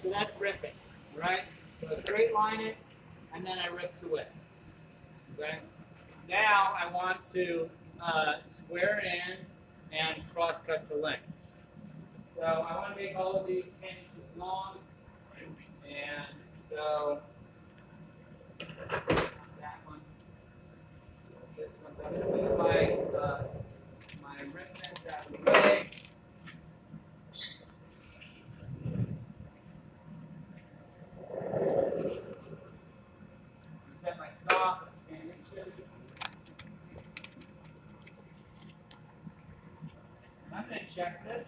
So that's ripping, right? So I straight line it, and then I rip to it. Okay? Now I want to square it in and cross cut to length. So I want to make all of these 10 inches long, and so that one. This one's, I'm going to move my reference out of the way. Set my stop at 10 inches. And I'm going to check this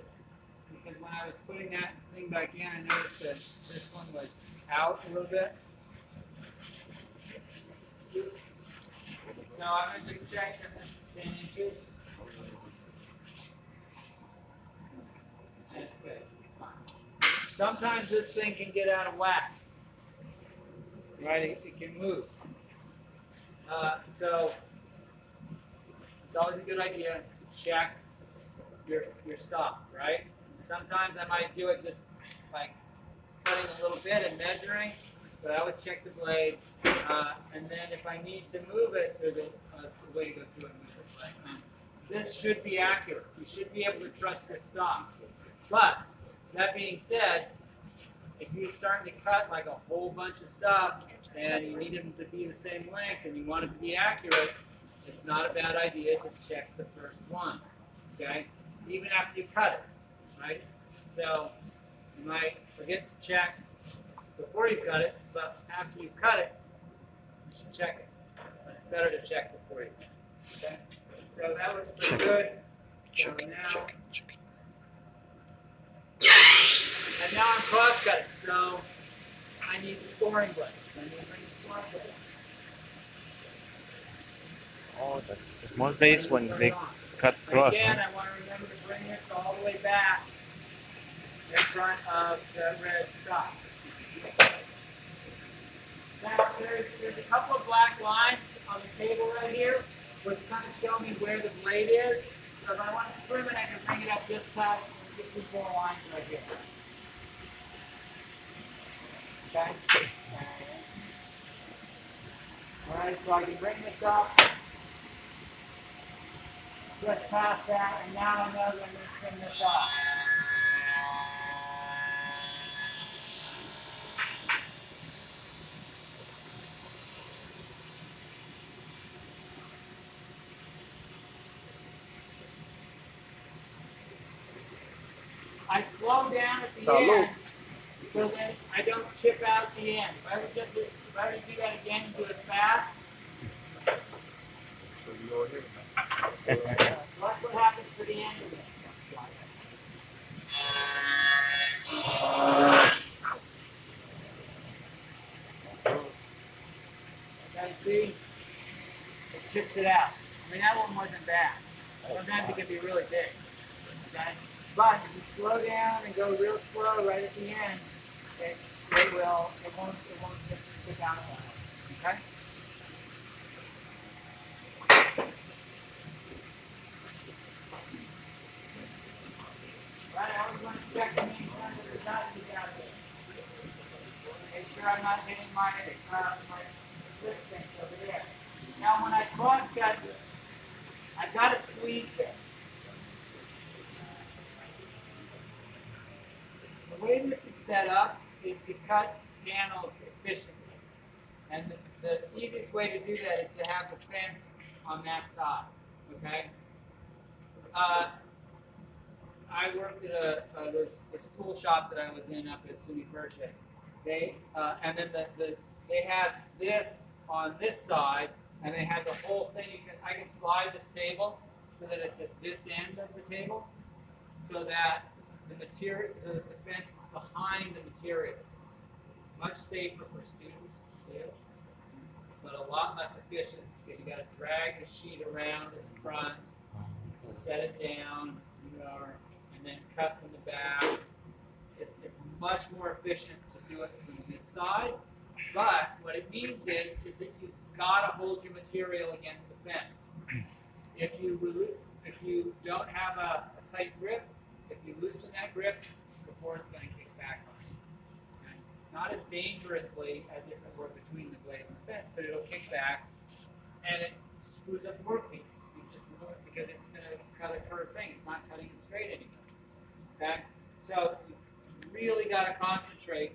because when I was putting that thing back in, I noticed that this one was out a little bit. So I'm going to just check that this is 10 inches. And it's good. It's fine. Sometimes this thing can get out of whack. Right? It can move. So it's always a good idea to check your stop, right? Sometimes I might do it just like cutting a little bit and measuring, but I always check the blade. And then if I need to move it, there's a way to go through and move it. But, this should be accurate. You should be able to trust this stop. But that being said, if you're starting to cut like a whole bunch of stuff and you need them to be the same length and you want it to be accurate, it's not a bad idea to check the first one, okay? Even after you cut it, right? So you might forget to check before you cut it, but after you cut it, you should check it. But it's better to check before you cut it, okay? So that looks pretty good. So now, and now I'm cross-cutting, so I need the scoring blade. I need to bring the scoring blade. Oh, the small blades when they cut cross. Again, I want to remember to bring this all the way back in front of the red stop. Now, there's a couple of black lines on the table right here, which kind of show me where the blade is. So if I want to trim it, I can bring it up this side and get these 4 lines right here. Okay? Alright, so I can bring this up, just past that, and now I know that I'm going to trim this off. I slow down at the end so that I don't chip out the end. If I were to do that again and do it fast, watch what happens to the end of it. Okay, see? It chips it out. I mean, that one wasn't bad. Sometimes it can be really big. Okay? But if you slow down and go real slow right at the end, it won't stick out of that. Okay? Right, I always want to check to make sure that there's not these out there. Make sure I'm not hitting my slip things over there. Now when I cross cut, I've got to squeeze this. The way this is set up is to cut panels efficiently. And the easiest way to do that is to have the fence on that side, okay? I worked at a school shop that I was in up at cσpiα. And then they had this on this side, and they had the whole thing. I can slide this table so that it's at this end of the table, so that the material, so that the fence is behind the material. Much safer for students to do, but a lot less efficient because you got to drag the sheet around in the front, set it down, and then cut from the back. It's much more efficient to do it from this side, but what it means is that you've got to hold your material against the fence. If you don't have a tight grip, if you loosen that grip, the board's going to kick back on you. Okay? not as dangerously as if it were between the blade and the fence, but it'll kick back and it screws up the workpiece. You just remove it because it's going to cut a curved thing. It's not cutting it straight anymore. Okay? So you really got to concentrate